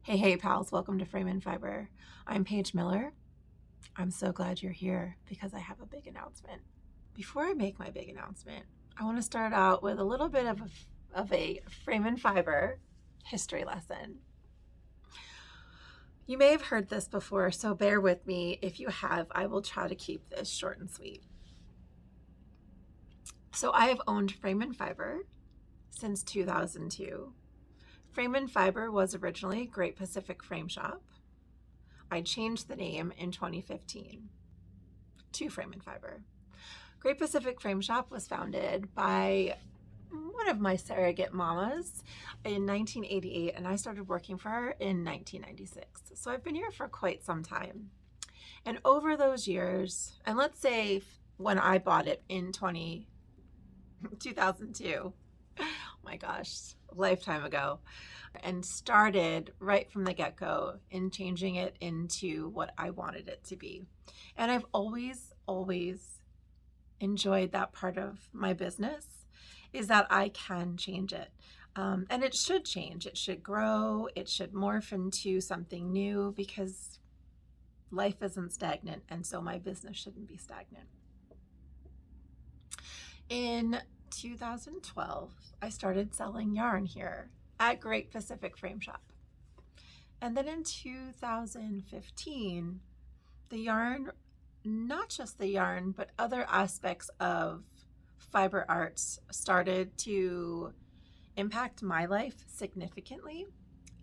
Hey, pals, welcome to Frame and Fiber. I'm Paige Miller. I'm so glad you're here because I have a big announcement. Before I make my big announcement, I want to start out with a little bit of a Frame and Fiber history lesson. You may have heard this before, so bear with me. If you have, I will try to keep this short and sweet. So I have owned Frame and Fiber since 2002. Frame and Fiber was originally Great Pacific Frame Shop. I changed the name in 2015 to Frame and Fiber. Great Pacific Frame Shop was founded by one of my surrogate mamas in 1988, and I started working for her in 1996. So I've been here for quite some time. And over those years, and let's say when I bought it in 2002, oh my gosh, a lifetime ago, and started right from the get-go in changing it into what I wanted it to be. And I've always enjoyed that part of my business, is that I can change it. And it should change. It should grow. It should morph into something new because life isn't stagnant, and so my business shouldn't be stagnant. In 2012, I started selling yarn here at Great Pacific Frame Shop. And then in 2015, the yarn, not just the yarn, but other aspects of fiber arts started to impact my life significantly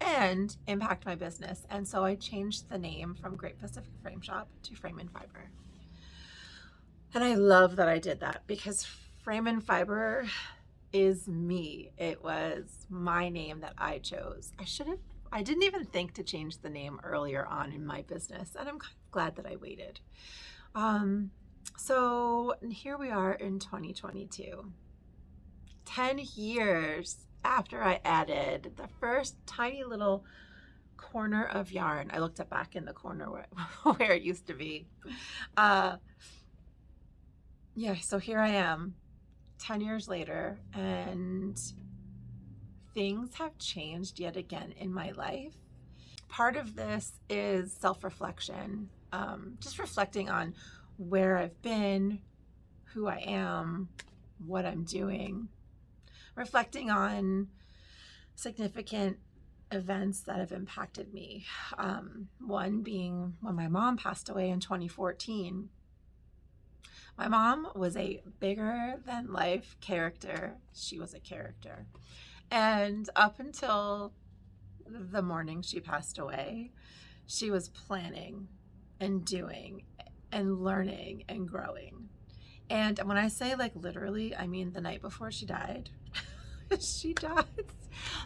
and impact my business. And so I changed the name from Great Pacific Frame Shop to Frame and Fiber. And I love that I did that because Frame and Fiber is me. It was my name that I chose. I didn't even think to change the name earlier on in my business, and I'm kind of glad that I waited. So here we are in 2022, 10 years after I added the first tiny little corner of yarn. I looked back in the corner where it used to be. So here I am 10 years later, and things have changed yet again in my life. Part of this is self-reflection, just reflecting on where I've been, who I am, what I'm doing, reflecting on significant events that have impacted me. One being when my mom passed away in 2014. My mom was a bigger than life character. She was a character. And up until the morning she passed away, she was planning and doing and learning and growing. And when I say like literally, I mean the night before she died. She died.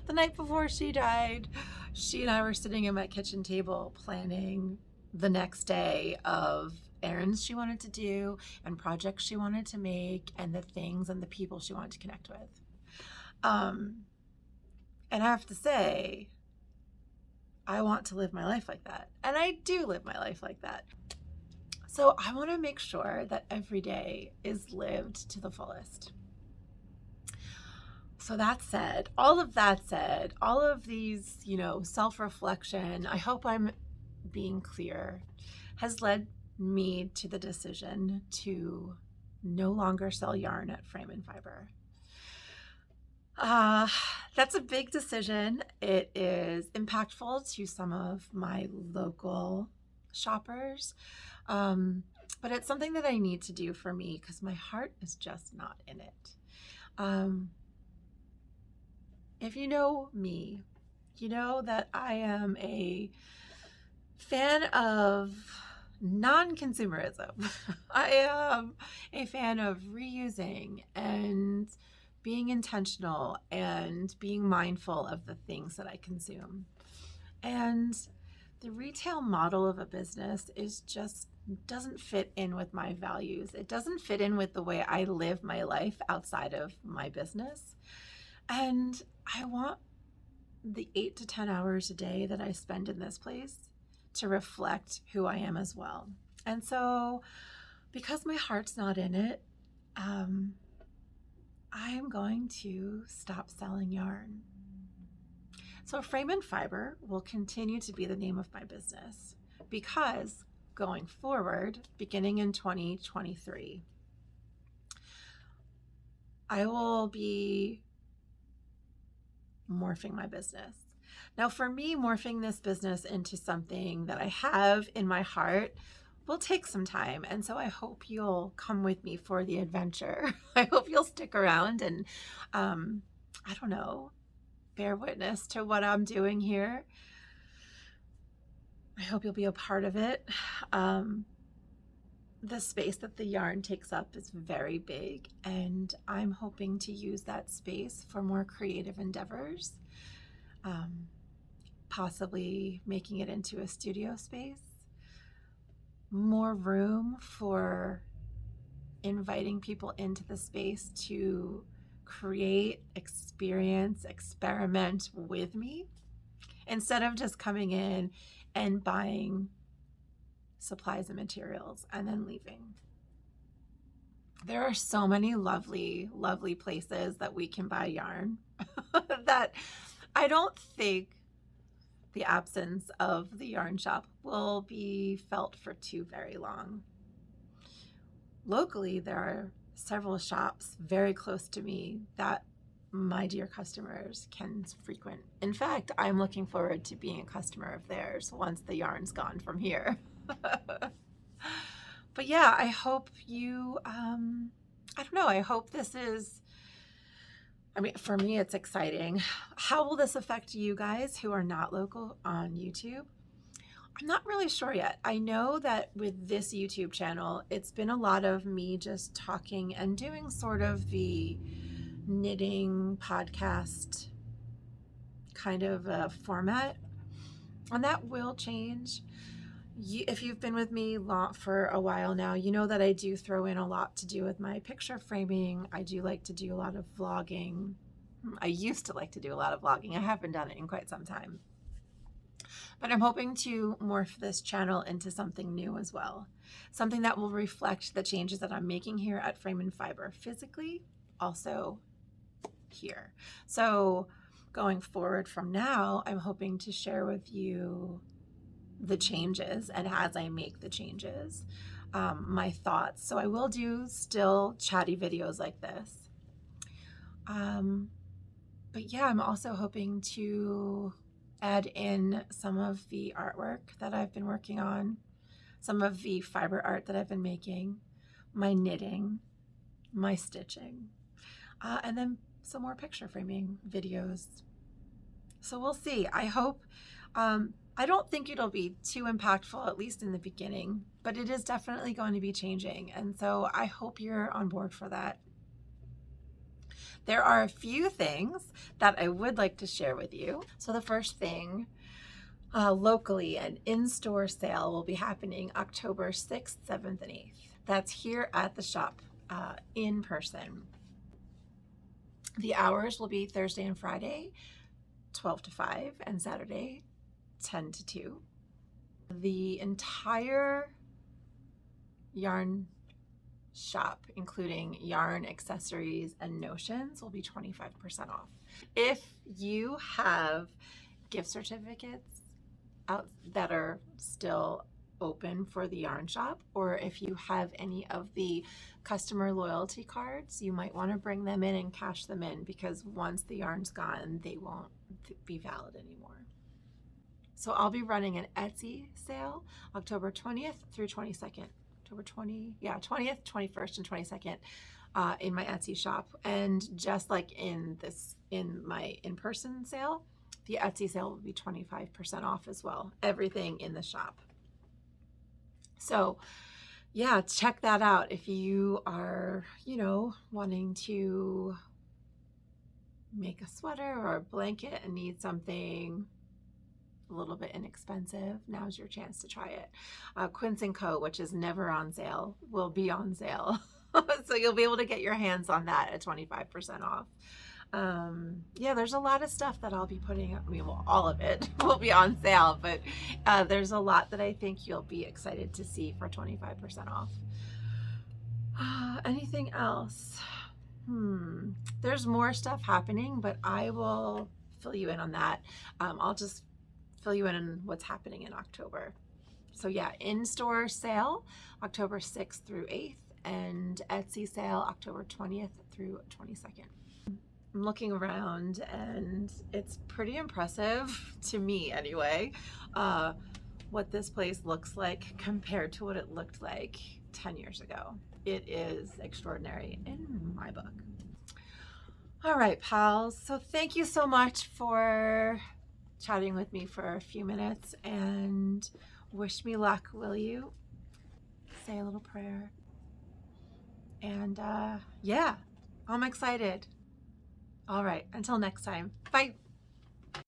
The night before she died, she and I were sitting at my kitchen table planning the next day of errands she wanted to do and projects she wanted to make and the things and the people she wanted to connect with. And I have to say, I want to live my life like that. And I do live my life like that. So I want to make sure that every day is lived to the fullest. So that said, all of these, self-reflection, I hope I'm being clear, has led me to the decision to no longer sell yarn at Frame and Fiber. That's a big decision. It is impactful to some of my local shoppers, but it's something that I need to do for me because my heart is just not in it. If you know me, you know that I am a fan of non-consumerism. I am a fan of reusing and being intentional and being mindful of the things that I consume. And the retail model of a business doesn't fit in with my values. It doesn't fit in with the way I live my life outside of my business. And I want the 8 to 10 hours a day that I spend in this place to reflect who I am as well. And so because my heart's not in it, I am going to stop selling yarn. So Frame and Fiber will continue to be the name of my business because going forward, beginning in 2023, I will be morphing my business. Now, for me, morphing this business into something that I have in my heart will take some time. And so I hope you'll come with me for the adventure. I hope you'll stick around and, I don't know, bear witness to what I'm doing here. I hope you'll be a part of it. The space that the yarn takes up is very big, and I'm hoping to use that space for more creative endeavors, possibly making it into a studio space, more room for inviting people into the space to create, experience, experiment with me, instead of just coming in and buying supplies and materials and then leaving. There are so many lovely, lovely places that we can buy yarn that I don't think the absence of the yarn shop will be felt for too very long. Locally, there are several shops very close to me that my dear customers can frequent. In fact, I'm looking forward to being a customer of theirs once the yarn's gone from here. But yeah, I hope you, I don't know, I hope this is, I mean, for me, it's exciting. How will this affect you guys who are not local on YouTube? I'm not really sure yet. I know that with this YouTube channel, it's been a lot of me just talking and doing sort of the knitting podcast kind of a format, and that will change. If you've been with me for a while now, you know that I do throw in a lot to do with my picture framing. I do like to do a lot of vlogging. I used to like to do a lot of vlogging. I haven't done it in quite some time. But I'm hoping to morph this channel into something new as well. Something that will reflect the changes that I'm making here at Frame and Fiber physically, also here. So going forward from now, I'm hoping to share with you the changes, and as I make the changes, my thoughts. So I will do still chatty videos like this. But yeah, I'm also hoping to add in some of the artwork that I've been working on, some of the fiber art that I've been making, my knitting, my stitching, and then some more picture framing videos. So we'll see. I hope, I don't think it'll be too impactful, at least in the beginning, but it is definitely going to be changing. And so I hope you're on board for that. There are a few things that I would like to share with you. So the first thing, locally, an in-store sale will be happening October 6th, 7th, and 8th. That's here at the shop, in person. The hours will be Thursday and Friday, 12 to 5, and Saturday, 10 to 2. The entire yarn shop, including yarn, accessories, and notions, will be 25% off. If you have gift certificates out that are still open for the yarn shop, or if you have any of the customer loyalty cards, you might want to bring them in and cash them in, because once the yarn's gone, they won't be valid anymore. So I'll be running an Etsy sale October 20th through 22nd. October 20th, 21st, and 22nd in my Etsy shop. And just like in my in-person sale, the Etsy sale will be 25% off as well. Everything in the shop. So yeah, check that out if you are, wanting to make a sweater or a blanket and need something a little bit inexpensive. Now's your chance to try it. Quince & Co., which is never on sale, will be on sale. So you'll be able to get your hands on that at 25% off. Yeah, there's a lot of stuff that I'll be putting, all of it will be on sale, but there's a lot that I think you'll be excited to see for 25% off. Anything else? There's more stuff happening, but I will fill you in on that. I'll just fill you in on what's happening in October. So yeah, in-store sale October 6th through 8th, and Etsy sale October 20th through 22nd. I'm looking around and it's pretty impressive to me anyway, what this place looks like compared to what it looked like 10 years ago. It is extraordinary in my book. All right, pals. So thank you so much for chatting with me for a few minutes, and wish me luck, will you? Say a little prayer. And yeah, I'm excited. All right, until next time. Bye.